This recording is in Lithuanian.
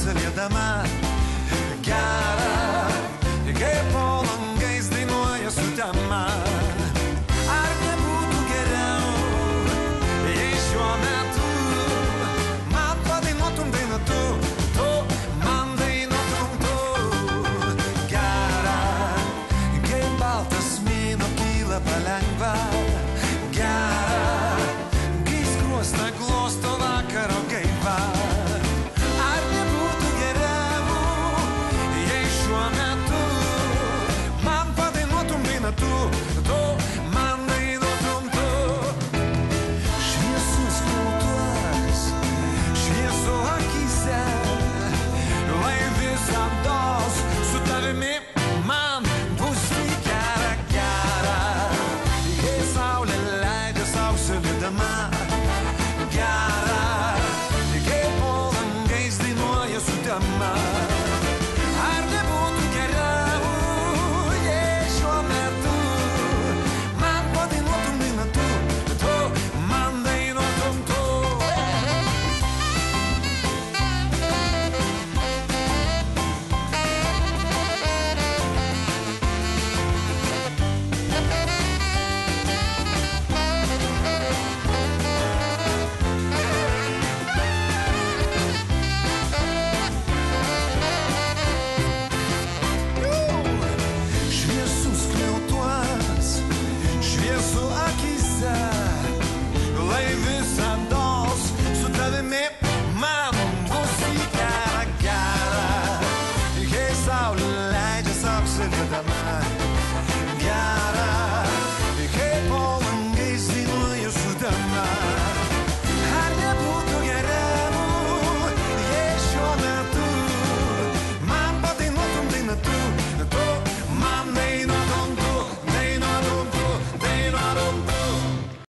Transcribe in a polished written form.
Salėdama gera, kaip po langais dainuoja sutema. Ar nebūtų geriau, jei šiuo metu man padainuotum dainą tu man dainuotum tu. Gera, kaip baltas mėnuo kyla palengva. Gera, kai skruostą glosto vakaro gaiva. Tu man dainuotum tu. Šviesus flautuos, šviesu akyse, lai visados su tavimi man bus gera, gera. Kai saulė leidžia sau salėdama, gera, kai po langais dainuoja sutema.